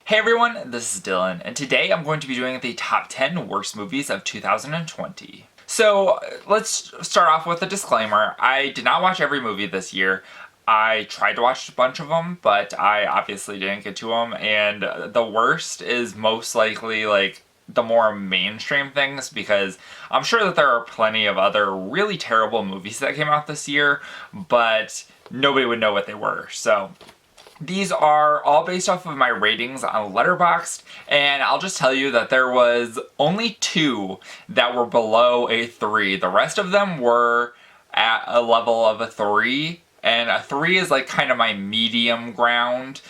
Hey everyone, this is Dylan, and today I'm going to be doing the top 10 worst movies of 2020. So, let's start off with a disclaimer. I did not watch every movie this year. I tried to watch a bunch of them, but I obviously didn't get to them, and the worst is most likely, the more mainstream things, because I'm sure that there are plenty of other really terrible movies that came out this year, but nobody would know what they were, so... These are all based off of my ratings on Letterboxd, and I'll just tell you that there was only 2 that were below a 3. The rest of them were at a level of a 3, and a 3 is kind of my medium ground.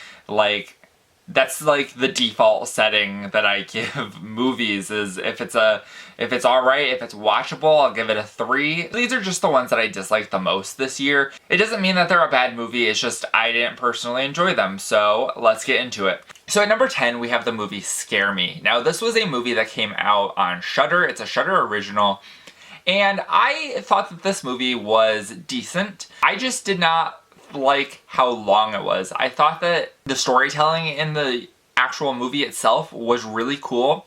That's the default setting that I give movies, is if it's alright, if it's watchable, I'll give it a 3. These are just the ones that I dislike the most this year. It doesn't mean that they're a bad movie, it's just I didn't personally enjoy them, so let's get into it. So at number 10, we have the movie Scare Me. Now this was a movie that came out on Shudder. It's a Shudder original. And I thought that this movie was decent. I just did not like how long it was. I thought that the storytelling in the actual movie itself was really cool.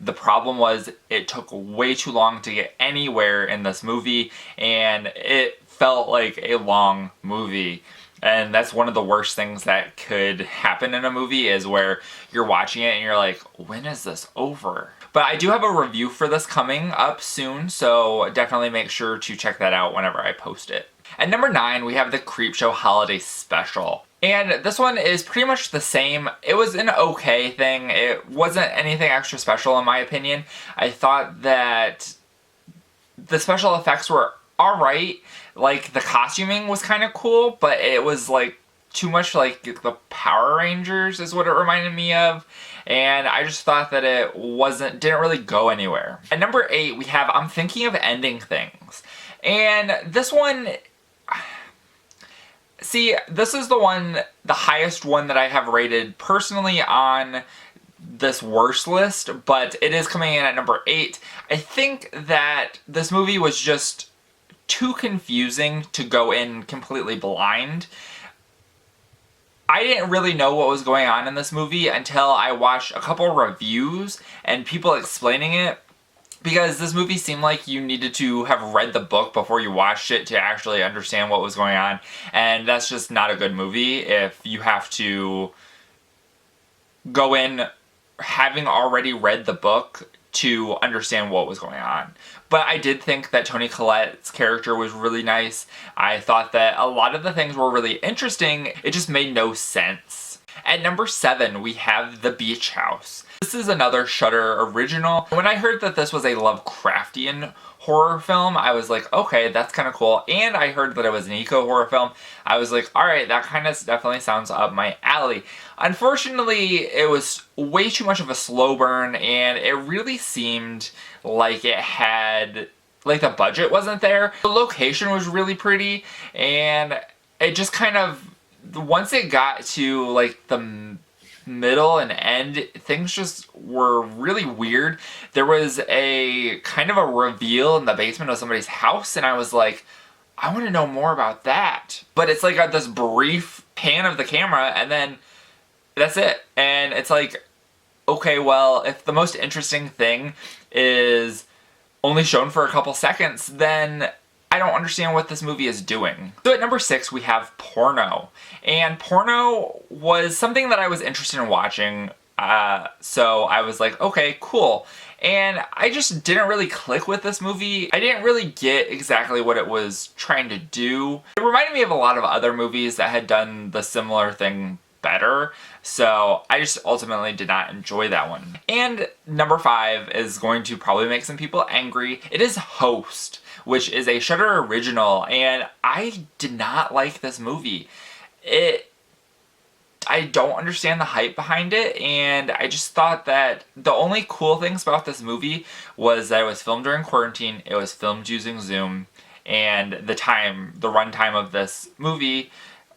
The problem was it took way too long to get anywhere in this movie, and it felt like a long movie. And that's one of the worst things that could happen in a movie, is where you're watching it and you're like, when is this over? But I do have a review for this coming up soon, so definitely make sure to check that out whenever I post it. At number 9, we have the Creepshow Holiday Special. And this one is pretty much the same. It was an okay thing. It wasn't anything extra special in my opinion. I thought that the special effects were alright. The costuming was kind of cool, but it was too much like the Power Rangers is what it reminded me of. And I just thought that it didn't really go anywhere. At number 8, we have I'm Thinking of Ending Things. And this one... See, this is the highest one that I have rated personally on this worst list, but it is coming in at number 8. I think that this movie was just too confusing to go in completely blind. I didn't really know what was going on in this movie until I watched a couple reviews and people explaining it. Because this movie seemed like you needed to have read the book before you watched it to actually understand what was going on. And that's just not a good movie if you have to go in having already read the book to understand what was going on. But I did think that Toni Collette's character was really nice. I thought that a lot of the things were really interesting. It just made no sense. At number 7, we have The Beach House. This is another Shudder original. When I heard that this was a Lovecraftian horror film, I was like, okay, that's kind of cool. And I heard that it was an eco-horror film. I was like, alright, that kind of definitely sounds up my alley. Unfortunately, it was way too much of a slow burn, and it really seemed like it had... the budget wasn't there. The location was really pretty, and it just kind of... Once it got to, the middle and end, things just were really weird. There was a kind of a reveal in the basement of somebody's house, and I was like, I want to know more about that. But it's got this brief pan of the camera, and then that's it. And it's okay, well, if the most interesting thing is only shown for a couple seconds, then I don't understand what this movie is doing. So at number 6, we have Porno. And Porno was something that I was interested in watching, so I was like, okay, cool. And I just didn't really click with this movie. I didn't really get exactly what it was trying to do. It reminded me of a lot of other movies that had done the similar thing better, so I just ultimately did not enjoy that one. And number 5 is going to probably make some people angry. It is Host, which is a Shudder original, and I did not like this movie. I don't understand the hype behind it, and I just thought that the only cool things about this movie was that it was filmed during quarantine, it was filmed using Zoom, and the runtime of this movie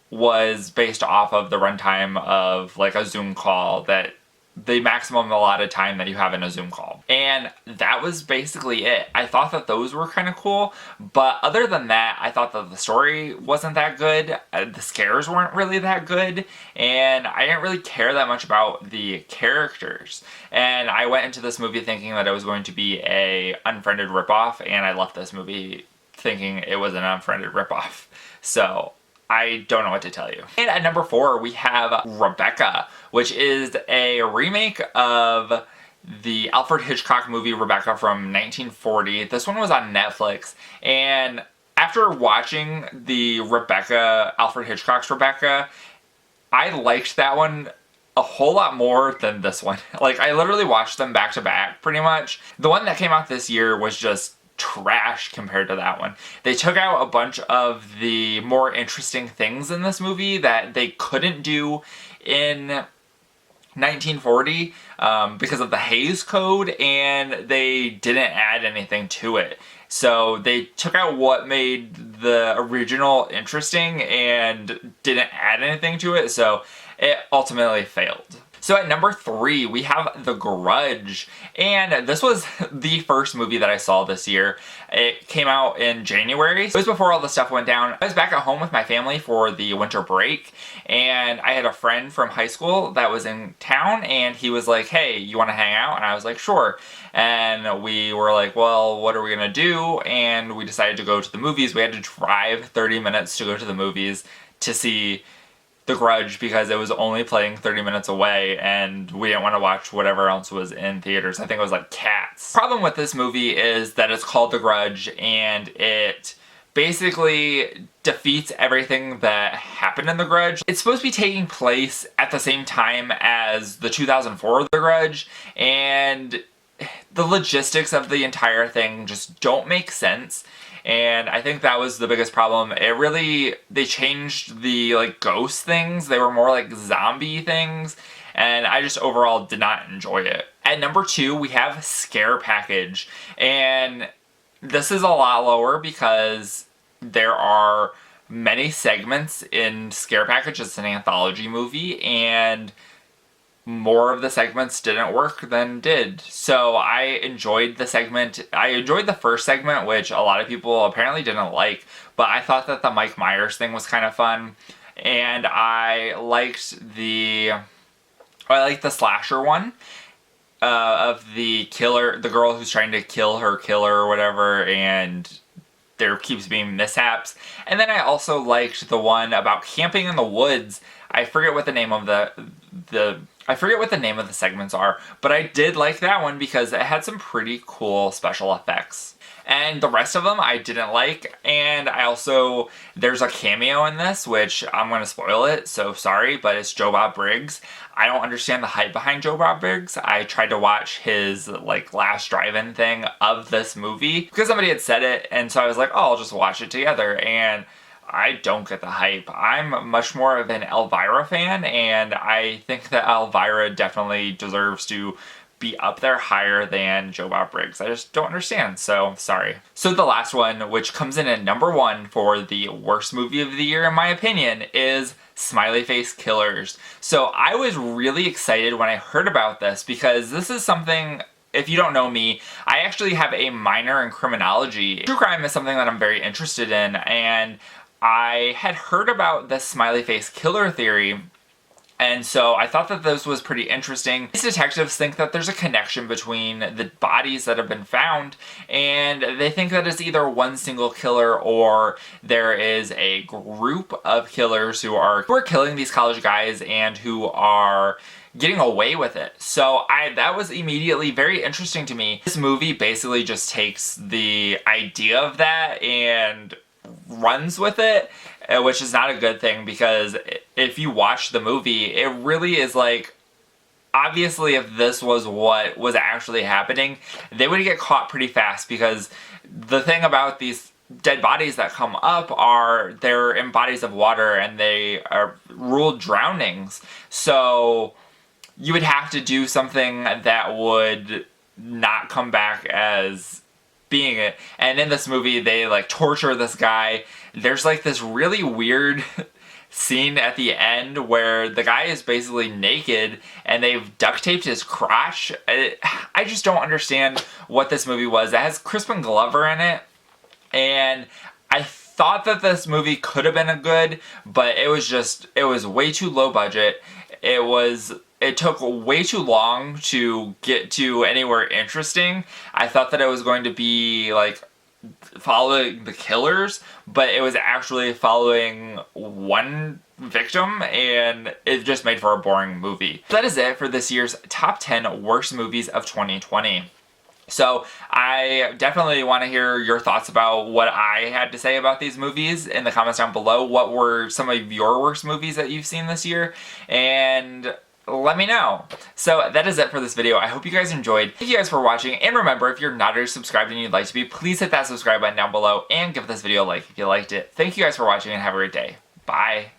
was based off of the runtime of a Zoom call that the maximum allotted time that you have in a Zoom call. And that was basically it. I thought that those were kind of cool, but other than that, I thought that the story wasn't that good, the scares weren't really that good, and I didn't really care that much about the characters. And I went into this movie thinking that it was going to be a Unfriended ripoff, and I left this movie thinking it was an Unfriended ripoff. So I don't know what to tell you. And at number 4, we have Rebecca, which is a remake of the Alfred Hitchcock movie Rebecca from 1940. This one was on Netflix, and after watching the Alfred Hitchcock's Rebecca, I liked that one a whole lot more than this one. Like, I literally watched them back to back, pretty much. The one that came out this year was just trash compared to that one. They took out a bunch of the more interesting things in this movie that they couldn't do in 1940 because of the Hays Code, and they didn't add anything to it. So they took out what made the original interesting and didn't add anything to it, so it ultimately failed. So at number 3, we have The Grudge, and this was the first movie that I saw this year. It came out in January. It was before all the stuff went down. I was back at home with my family for the winter break, and I had a friend from high school that was in town, and he was like, hey, you want to hang out? And I was like, sure. And we were like, well, what are we going to do? And we decided to go to the movies. We had to drive 30 minutes to go to the movies to see The Grudge because it was only playing 30 minutes away, and we didn't want to watch whatever else was in theaters. I think it was like Cats. Problem with this movie is that it's called The Grudge, and it basically defeats everything that happened in The Grudge. It's supposed to be taking place at the same time as the 2004 The Grudge, and the logistics of the entire thing just don't make sense. And I think that was the biggest problem. They changed the like ghost things. They were more like zombie things, and I just overall did not enjoy it. At number 2, we have Scare Package, and this is a lot lower because there are many segments in Scare Package. It's an anthology movie, and more of the segments didn't work than did. So I enjoyed the segment. I enjoyed the first segment, which a lot of people apparently didn't like, but I thought that the Mike Myers thing was kind of fun. And I liked the slasher one of the killer, the girl who's trying to kill her killer or whatever, and there keeps being mishaps. And then I also liked the one about camping in the woods. I forget what the name of I forget what the name of the segments are, but I did like that one because it had some pretty cool special effects. And the rest of them I didn't like, and there's a cameo in this, which I'm going to spoil it, so sorry, but it's Joe Bob Briggs. I don't understand the hype behind Joe Bob Briggs. I tried to watch his last drive-in thing of this movie because somebody had said it, and so I was like, oh, I'll just watch it together, and I don't get the hype. I'm much more of an Elvira fan, and I think that Elvira definitely deserves to be up there higher than Joe Bob Briggs. I just don't understand, so sorry. So the last one, which comes in at number 1 for the worst movie of the year in my opinion, is Smiley Face Killers. So I was really excited when I heard about this because this is something, if you don't know me, I actually have a minor in criminology. True crime is something that I'm very interested in, and I had heard about the Smiley Face Killer theory, and so I thought that this was pretty interesting. These detectives think that there's a connection between the bodies that have been found, and they think that it's either one single killer or there is a group of killers who are killing these college guys and who are getting away with it. So that was immediately very interesting to me. This movie basically just takes the idea of that and runs with it, which is not a good thing because if you watch the movie, it really is like, obviously if this was what was actually happening, they would get caught pretty fast because the thing about these dead bodies that come up are they're in bodies of water and they are ruled drownings. So you would have to do something that would not come back as being it. And in this movie, they torture this guy. There's this really weird scene at the end where the guy is basically naked and they've duct taped his crotch. I just don't understand what this movie was. It has Crispin Glover in it, and I thought that this movie could have been good, but it was way too low budget. It took way too long to get to anywhere interesting. I thought that it was going to be like following the killers, but it was actually following one victim, and it just made for a boring movie. That is it for this year's top 10 worst movies of 2020. So I definitely want to hear your thoughts about what I had to say about these movies in the comments down below. What were some of your worst movies that you've seen this year? And let me know. So that is it for this video. I hope you guys enjoyed. Thank you guys for watching, and remember, if you're not already subscribed and you'd like to be, please hit that subscribe button down below and give this video a like if you liked it. Thank you guys for watching, and have a great day. Bye.